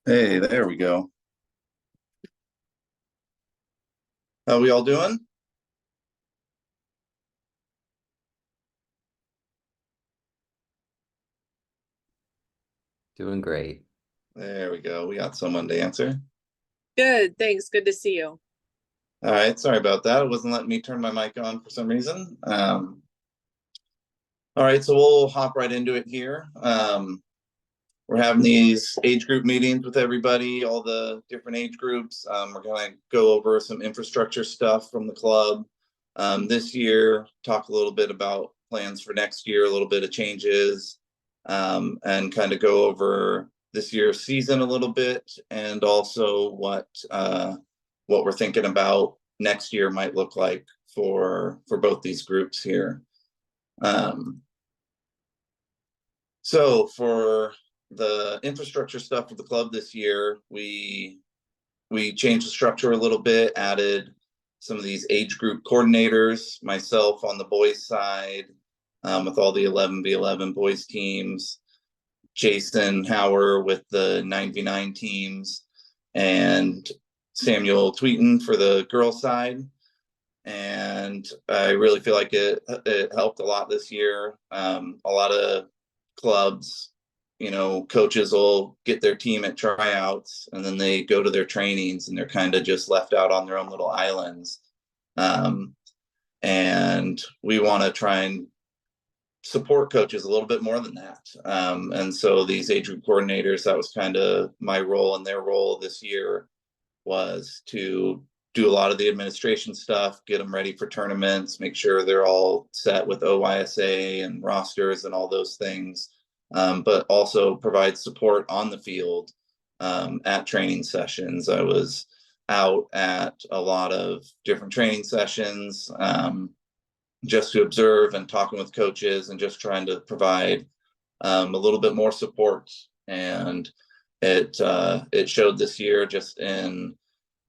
Hey, there we go. How we all doing? Doing great. There we go. We got someone to answer. Good, thanks. Good to see you. All right, sorry about that. It wasn't letting me turn my mic on for some reason. All right, so we'll hop right into it here. We're having these age group meetings with everybody, all the different age groups. We're going to go over some infrastructure stuff from the club this year, talk a little bit about plans for next year, a little bit of changes, and kind of go over this year's season a little bit, and also what we're thinking about next year might look like for both these groups here. Um, so for the infrastructure stuff for the club this year, we changed the structure a little bit, added some of these age group coordinators, myself on the boys side, with all the 11v11 boys teams, Jason Hauer with the 9v9 teams, and Samuel Tweeton for the girls side. And I really feel like it helped a lot this year. A lot of clubs, coaches will get their team at tryouts and then they go to their trainings and they're kind of just left out on their own little islands. Um, and we want to try and support coaches a little bit more than that. And so these age group coordinators, that was kind of my role, and their role this year was to do a lot of the administration stuff, get them ready for tournaments, make sure they're all set with OYSA and rosters and all those things, but also provide support on the field at training sessions. I was out at a lot of different training sessions, just to observe and talking with coaches and just trying to provide a little bit more support. And it showed this year just in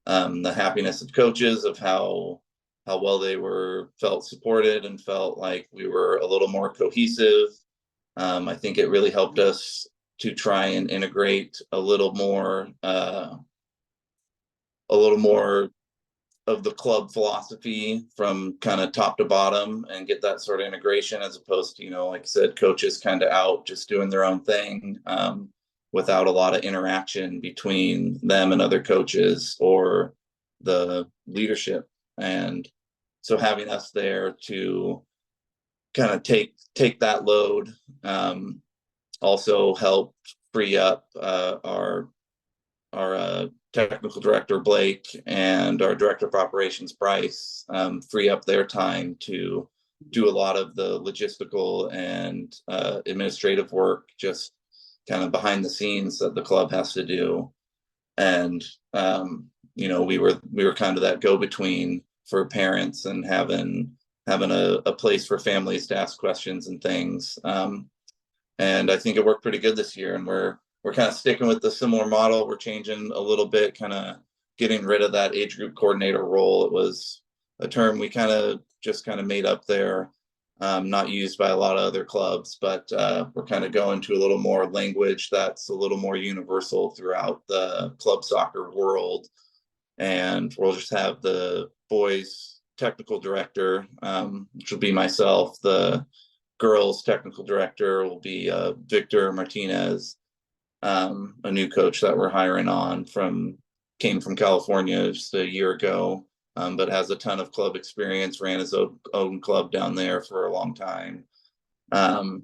the happiness of coaches, of how well they were felt supported and felt like we were a little more cohesive. I think it really helped us to try and integrate a little more of the club philosophy from kind of top to bottom and get that sort of integration, as opposed to, like I said, coaches kind of out just doing their own thing, without a lot of interaction between them and other coaches or the leadership. And so having us there to kind of take that load, also helped free up our technical director Blake and our director of operations Bryce, free up their time to do a lot of the logistical and administrative work, just kind of behind the scenes that the club has to do. And we were kind of that go between for parents and having a place for families to ask questions and things. And I think it worked pretty good this year, and we're kind of sticking with the similar model. We're changing a little bit, kind of getting rid of that age group coordinator role. It was a term we kind of made up there, not used by a lot of other clubs, but we're kind of going to a little more language that's a little more universal throughout the club soccer world. And we'll just have the boys technical director, which will be myself. The girls technical director will be Victor Martinez, a new coach that we're hiring on came from California just a year ago, but has a ton of club experience, ran his own club down there for a long time. And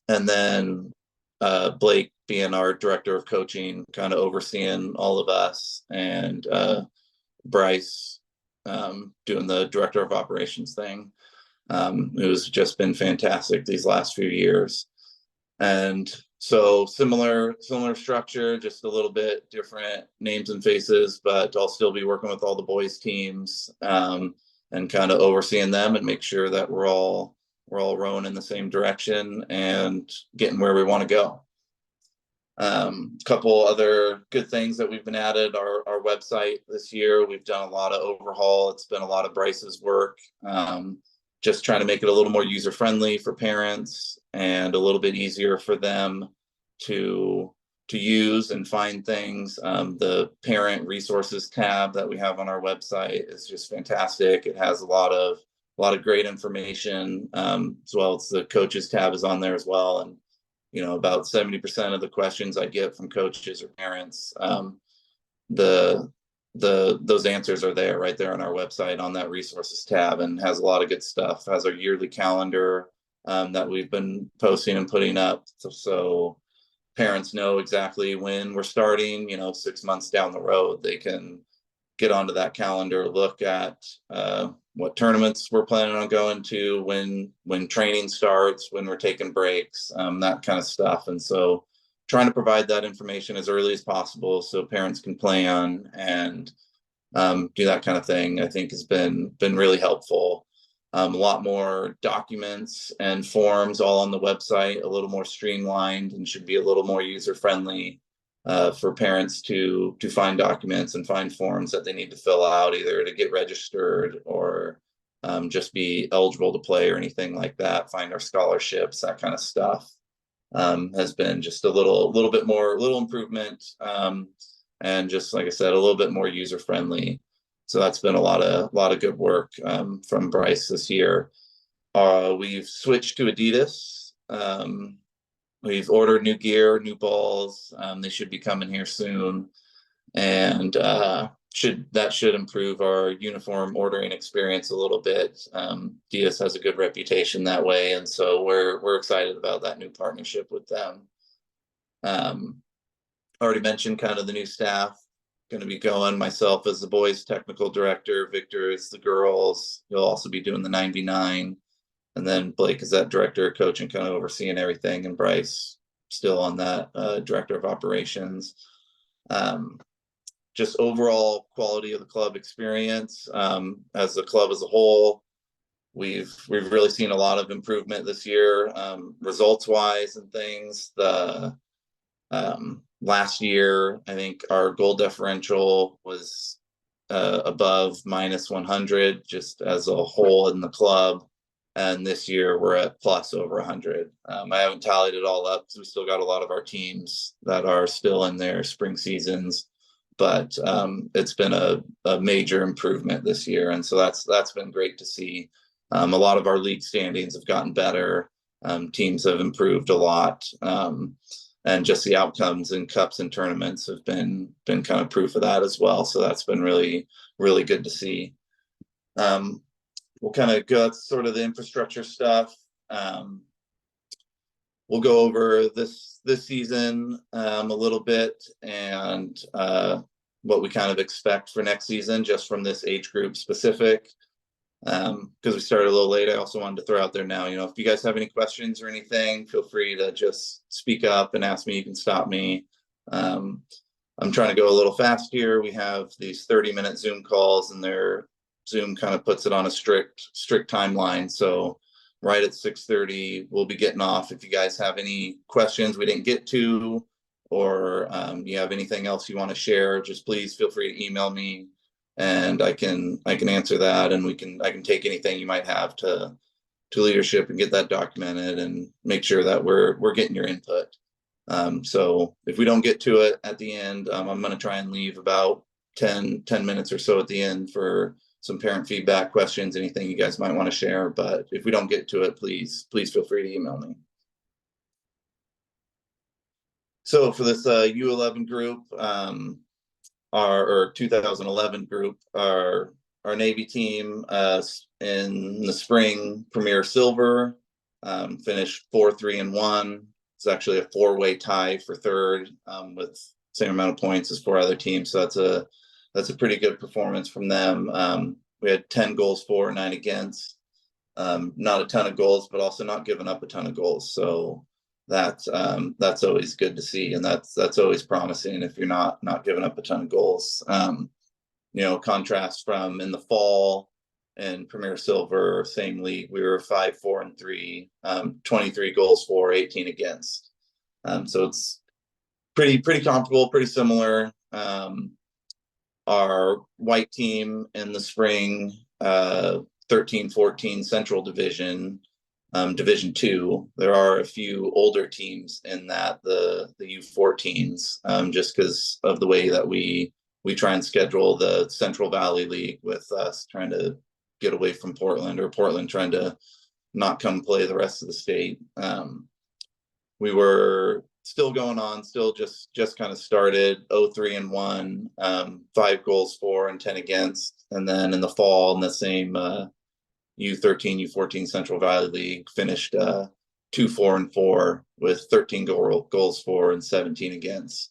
then Blake being our director of coaching, kind of overseeing all of us, and Bryce doing the director of operations thing. It was just been fantastic these last few years. And so similar structure, just a little bit different names and faces, but I'll still be working with all the boys teams, and kind of overseeing them and make sure that we're all rowing in the same direction and getting where we want to go. A couple other good things that we've been added, our website this year. We've done a lot of overhaul. It's been a lot of Bryce's work. Just trying to make it a little more user friendly for parents and a little bit easier for them to use and find things. The parent resources tab that we have on our website is just fantastic. It has a lot of great information, as well as the coaches tab is on there as well. And about 70% of the questions I get from coaches or parents, those answers are there right there on our website on that resources tab, and has a lot of good stuff. Has our yearly calendar that we've been posting and putting up, so parents know exactly when we're starting. 6 months down the road, they can get onto that calendar, look at what tournaments we're planning on going to, when training starts, when we're taking breaks, that kind of stuff. And so trying to provide that information as early as possible so parents can plan and do that kind of thing, I think has been really helpful. A lot more documents and forms all on the website, a little more streamlined, and should be a little more user friendly for parents to find documents and find forms that they need to fill out, either to get registered or just be eligible to play or anything like that. Find our scholarships, that kind of stuff. Has been just a little bit more, little improvement, and just like I said, a little bit more user friendly. So that's been a lot of good work from Bryce this year. We've switched to Adidas. We've ordered new gear, new balls. They should be coming here soon, and should improve our uniform ordering experience a little bit. Adidas has a good reputation that way, and so we're excited about that new partnership with them. Already mentioned kind of the new staff going to be going. Myself as the boys technical director, Victor is the girls. He'll also be doing the 99. And then Blake is that director of coaching, kind of overseeing everything, and Bryce still on that director of operations. Just overall quality of the club experience as the club as a whole. We've really seen a lot of improvement this year, results wise and things. The last year, I think our goal differential was above minus 100 just as a whole in the club. And this year we're at plus over 100. I haven't tallied it all up because we still got a lot of our teams that are still in their spring seasons, but it's been a major improvement this year. And so that's been great to see. A lot of our league standings have gotten better. Teams have improved a lot. And just the outcomes in cups and tournaments have been kind of proof of that as well. So that's been really, really good to see. We'll kind of go sort of the infrastructure stuff. We'll go over this season a little bit, and what we kind of expect for next season just from this age group specific. Because we started a little late, I also wanted to throw out there now, if you guys have any questions or anything, feel free to just speak up and ask me. You can stop me. I'm trying to go a little fast here. We have these 30-minute Zoom calls, and their Zoom kind of puts it on a strict timeline. So right at 6:30, we'll be getting off. If you guys have any questions we didn't get to, or you have anything else you want to share, just please feel free to email me, and I can answer that, and I can take anything you might have to leadership and get that documented and make sure that we're getting your input. So if we don't get to it at the end, I'm going to try and leave about 10 minutes or so at the end for some parent feedback, questions, anything you guys might want to share. But if we don't get to it, please feel free to email me. So for this U11 group, our 2011 group, our Navy team in the spring Premier Silver, finished 4-3-1. It's actually a 4-way tie for third, with same amount of points as 4 other teams. So that's a pretty good performance from them. We had 10 goals for, 9 against. Not a ton of goals, but also not giving up a ton of goals. So that's always good to see, and that's always promising if you're not giving up a ton of goals. Contrast from in the fall in Premier Silver, same league, we were 5-4-3, 23 goals for, 18 against. So it's pretty comparable, pretty similar. Our white team in the spring 13-14 Central Division, Division two. There are a few older teams in that, the U14s, just because of the way that we try and schedule the Central Valley League, with us trying to get away from Portland, or Portland trying to not come play the rest of the state. We were still going on, still just kind of started 0-3-1, 5 goals for and 10 against. And then in the fall, in the same U13, U14 Central Valley League, finished 2-4-4 with 13 goals for and 17 against.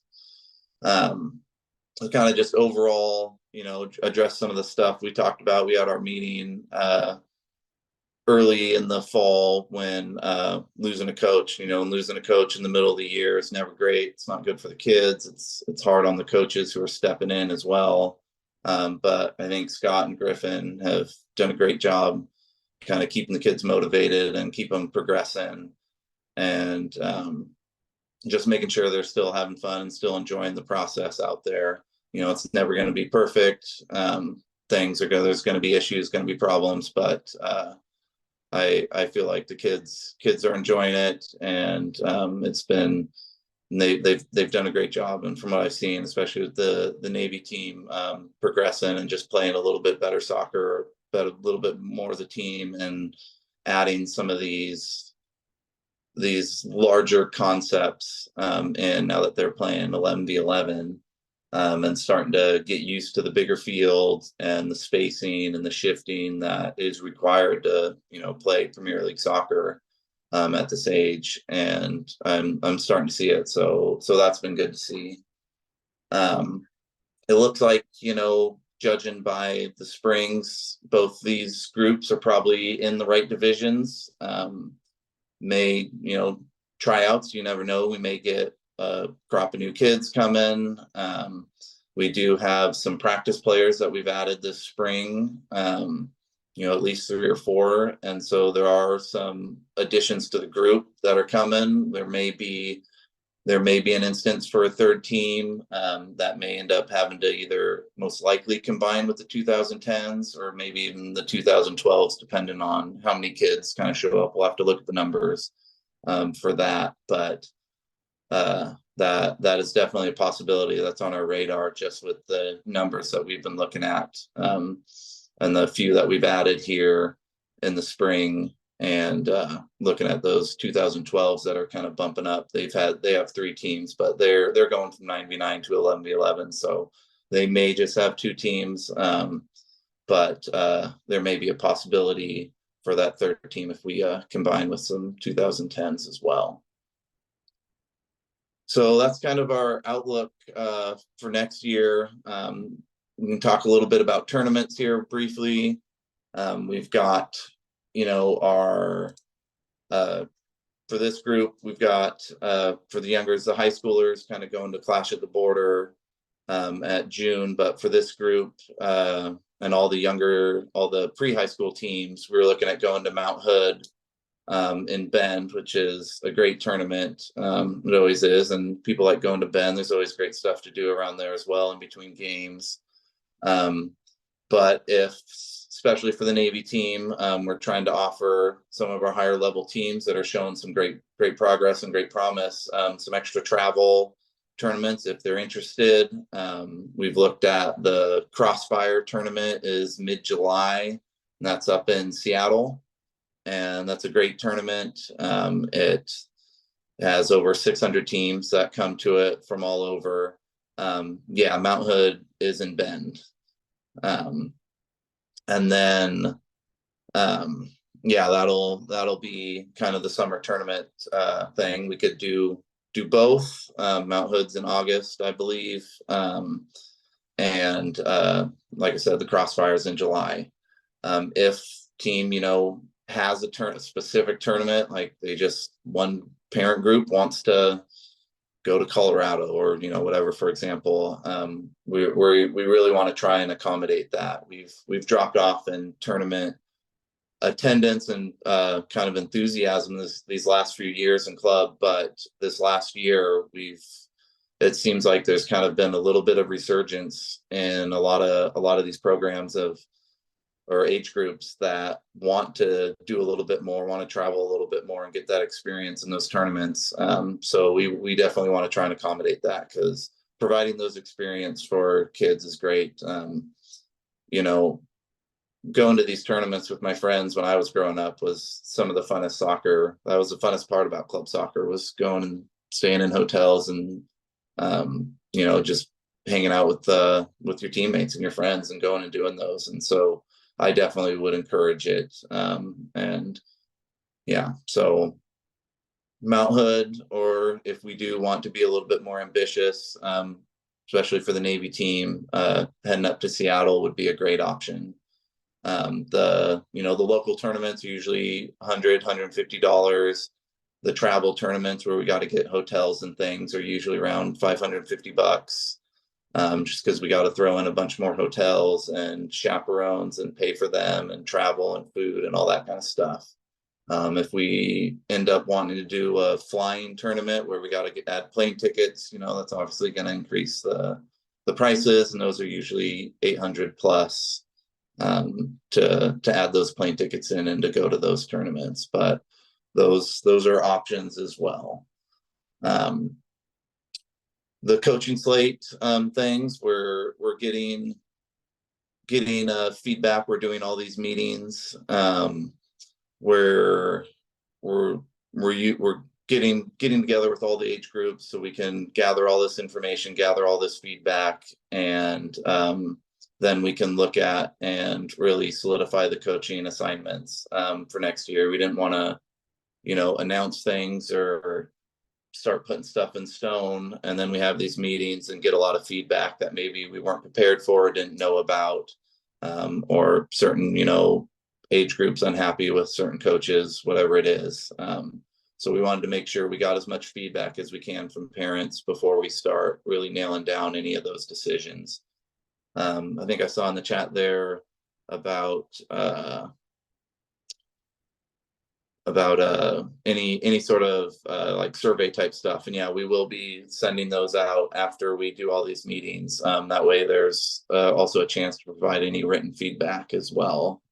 So kind of just overall, address some of the stuff we talked about. We had our meeting early in the fall when losing a coach, and losing a coach in the middle of the year is never great. It's not good for the kids. It's hard on the coaches who are stepping in as well. But I think Scott and Griffin have done a great job kind of keeping the kids motivated and keep them progressing, and just making sure they're still having fun and still enjoying the process out there. It's never going to be perfect. There's going to be issues, going to be problems, but I feel like the kids are enjoying it, and they've done a great job. And from what I've seen, especially with the Navy team, progressing and just playing a little bit better soccer, but a little bit more as a team, and adding some of these larger concepts in, now that they're playing 11v11, and starting to get used to the bigger field and the spacing and the shifting that is required to play Premier League soccer at this age. And I'm starting to see it, so that's been good to see. It looks like, judging by the springs, both these groups are probably in the right divisions. May tryouts, you never know, we may get a crop of new kids come in. We do have some practice players that we've added this spring, at least 3 or 4, and so there are some additions to the group that are coming. There may be an instance for a third team that may end up having to either most likely combine with the 2010s or maybe even the 2012s, depending on how many kids kind of show up. We'll have to look at the numbers for that, but that is definitely a possibility that's on our radar, just with the numbers that we've been looking at, and the few that we've added here in the spring. And looking at those 2012s that are kind of bumping up, they have 3 teams, but they're going from 9v9 to 11v11, so they may just have 2 teams, but there may be a possibility for that third team if we combine with some 2010s as well. So that's kind of our outlook for next year. We can talk a little bit about tournaments here briefly. We've got our for this group, we've got for the youngers, the high schoolers, kind of going to Clash at the Border at June. But for this group and all the pre-high school teams, we're looking at going to Mount Hood in Bend, which is a great tournament. It always is, and people like going to Bend. There's always great stuff to do around there as well in between games. But especially for the Navy team, we're trying to offer some of our higher level teams that are showing some great progress and great promise some extra travel tournaments if they're interested. We've looked at the Crossfire tournament is mid-July, and that's up in Seattle, and that's a great tournament. It has over 600 teams that come to it from all over. Mount Hood is in Bend. And then that'll be kind of the summer tournament thing. We could do both. Mount Hood's in August, I believe, and like I said, the Crossfire's in July. If team has a specific tournament, like one parent group wants to go to Colorado or whatever, for example, we really want to try and accommodate that. We've dropped off in tournament attendance and kind of enthusiasm these last few years in club, but this last year it seems like there's kind of been a little bit of resurgence in a lot of these programs of or age groups that want to do a little bit more, want to travel a little bit more and get that experience in those tournaments. So we definitely want to try and accommodate that, because providing those experience for kids is great. You know, going to these tournaments with my friends when I was growing up was some of the funnest soccer. That was the funnest part about club soccer, was going and staying in hotels and, you know, just hanging out with your teammates and your friends and going and doing those. And so I definitely would encourage it. And yeah, so Mount Hood, or if we do want to be a little bit more ambitious, especially for the Navy team, heading up to Seattle would be a great option. The local tournaments are usually $150. The travel tournaments where we got to get hotels and things are usually around $550. Just because we got to throw in a bunch more hotels and chaperones and pay for them and travel and food and all that kind of stuff. If we end up wanting to do a flying tournament where we got to add plane tickets, that's obviously going to increase the prices, and those are usually 800 plus to add those plane tickets in and to go to those tournaments. But those are options as well. The coaching slate things, we're getting feedback. We're doing all these meetings where we're getting together with all the age groups so we can gather all this information, gather all this feedback, and then we can look at and really solidify the coaching assignments for next year. We didn't want to, announce things or start putting stuff in stone, and then we have these meetings and get a lot of feedback that maybe we weren't prepared for, didn't know about, or certain, age groups unhappy with certain coaches, whatever it is. So we wanted to make sure we got as much feedback as we can from parents before we start really nailing down any of those decisions. I think I saw in the chat there about any sort of like survey type stuff. And yeah, we will be sending those out after we do all these meetings. That way there's also a chance to provide any written feedback as well,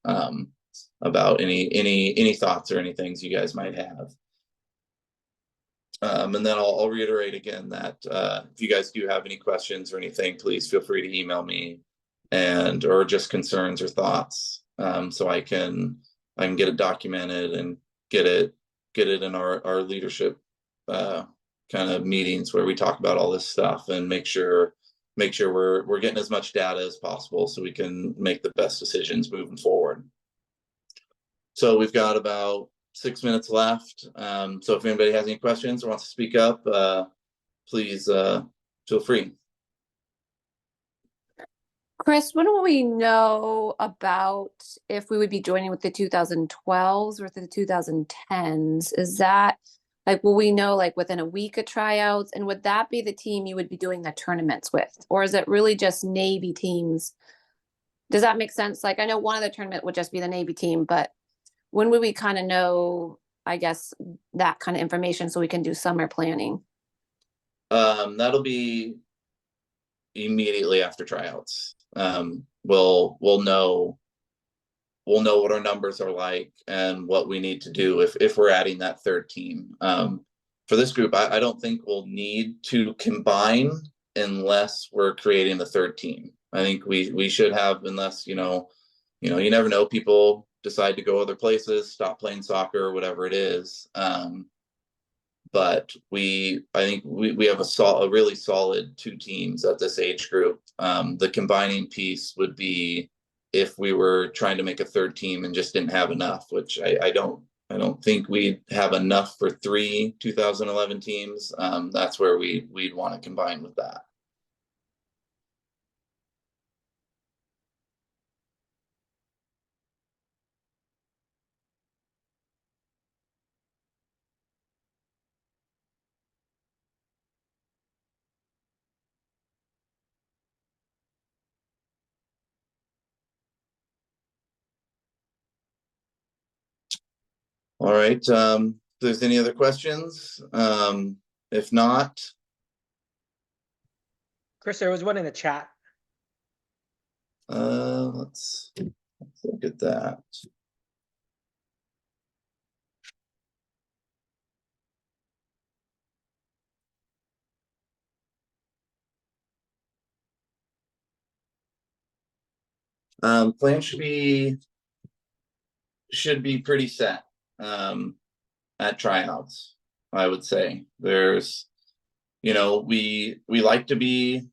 about any thoughts or any things you guys might have. And then I'll reiterate again that if you guys do have any questions or anything, please feel free to email me, or just concerns or thoughts, so I can get it documented and get it in our leadership kind of meetings where we talk about all this stuff and make sure we're getting as much data as possible so we can make the best decisions moving forward. So we've got about 6 minutes left. So if anybody has any questions or wants to speak up, please feel free. Chris, when will we know about if we would be joining with the 2012s or the 2010s? Is that will we know within a week of tryouts? And would that be the team you would be doing the tournaments with? Or is it really just Navy teams? Does that make sense? I know one of the tournament would just be the Navy team, but when would we kind of know, I guess, that kind of information so we can do summer planning? That'll be immediately after tryouts. We'll know what our numbers are like and what we need to do if we're adding that third team. For this group, I don't think we'll need to combine unless we're creating the third team. I think we should have, unless you never know, people decide to go other places, stop playing soccer, whatever it is. But I think we have a really solid 2 teams at this age group. The combining piece would be if we were trying to make a third team and just didn't have enough, which I don't think we'd have enough for 3 2011 teams. That's where we'd want to combine with that. All right. If there's any other questions, if not. Chris, there was one in the chat. Let's look at that. Plan should be pretty set at tryouts. I would say there's, we like to be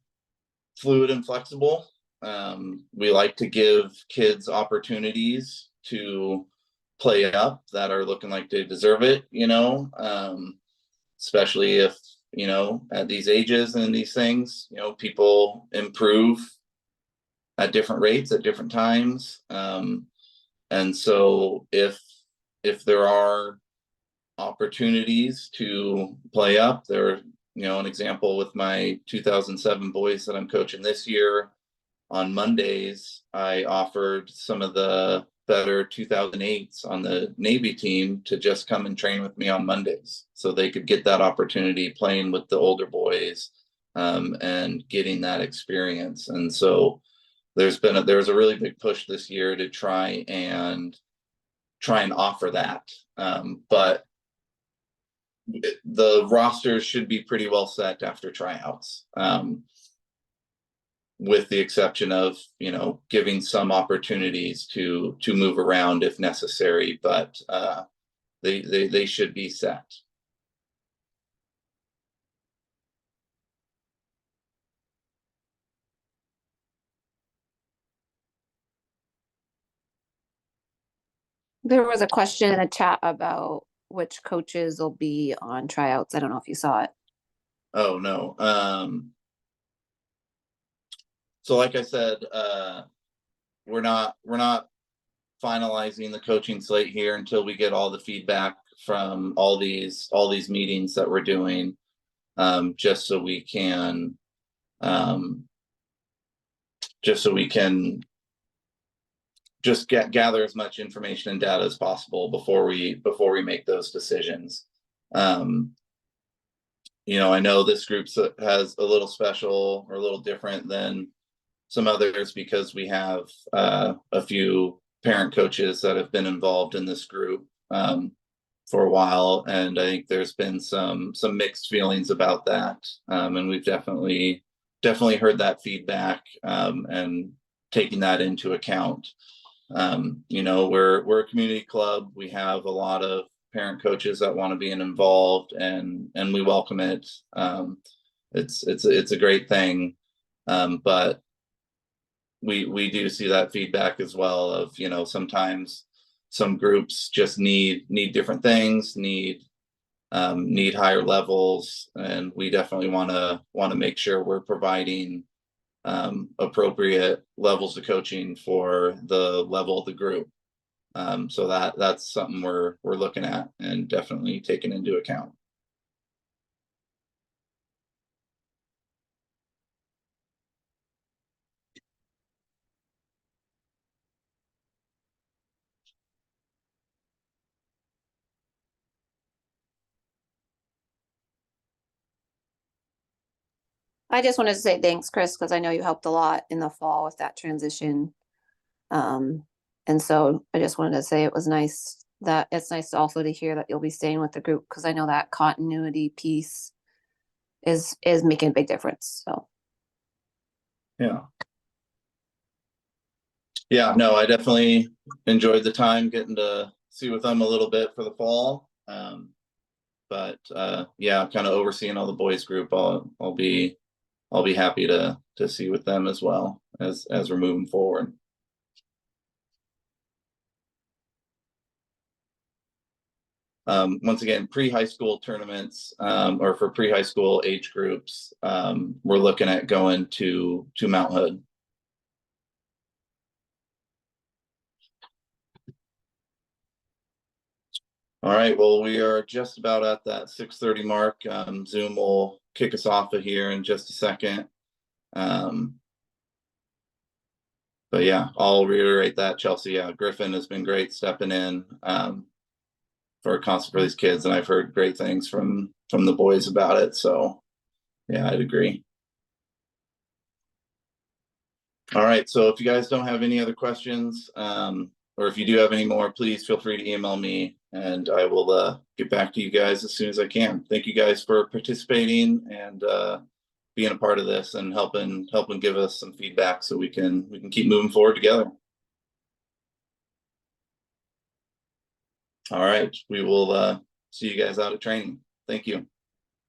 fluid and flexible. We like to give kids opportunities to play up that are looking like they deserve it, especially if, at these ages and these things, people improve at different rates at different times. And so if there are opportunities to play up, there, an example with my 2007 boys that I'm coaching this year, on Mondays, I offered some of the better 2008s on the Navy team to just come and train with me on Mondays, so they could get that opportunity playing with the older boys, and getting that experience. And so there's a really big push this year to try and offer that. But the rosters should be pretty well set after tryouts, with the exception of, giving some opportunities to move around if necessary, but they should be set. There was a question in the chat about which coaches will be on tryouts. I don't know if you saw it. Oh, no. So like I said, we're not finalizing the coaching slate here until we get all the feedback from all these meetings that we're doing, just so we can gather as much information and data as possible before we make those decisions. I know this group has a little special or a little different than some others because we have a few parent coaches that have been involved in this group for a while, and I think there's been some mixed feelings about that, and we've definitely heard that feedback, and taking that into account. We're a community club. We have a lot of parent coaches that want to be involved, and we welcome it. It's a great thing, but we do see that feedback as well of, sometimes some groups just need different things, need higher levels, and we definitely want to make sure we're providing appropriate levels of coaching for the level of the group. So that's something we're looking at and definitely taking into account. I just wanted to say thanks, Chris, because I know you helped a lot in the fall with that transition. And so I just wanted to say it's nice also to hear that you'll be staying with the group, because I know that continuity piece is making a big difference. So Yeah, no, I definitely enjoyed the time getting to see with them a little bit for the fall. But kind of overseeing all the boys group, I'll be happy to see with them as well as we're moving forward. Once again, pre-high school tournaments, or for pre-high school age groups, we're looking at going to Mount Hood. All right, well, we are just about at that 6:30 mark. Zoom will kick us off of here in just a second. But yeah, I'll reiterate that, Chelsea. Yeah, Griffin has been great stepping in for a concert for these kids, and I've heard great things from the boys about it. So yeah, I'd agree. All right, so if you guys don't have any other questions, or if you do have any more, please feel free to email me and I will get back to you guys as soon as I can. Thank you guys for participating and being a part of this and helping give us some feedback so we can keep moving forward together. All right, we will see you guys out at training. Thank you.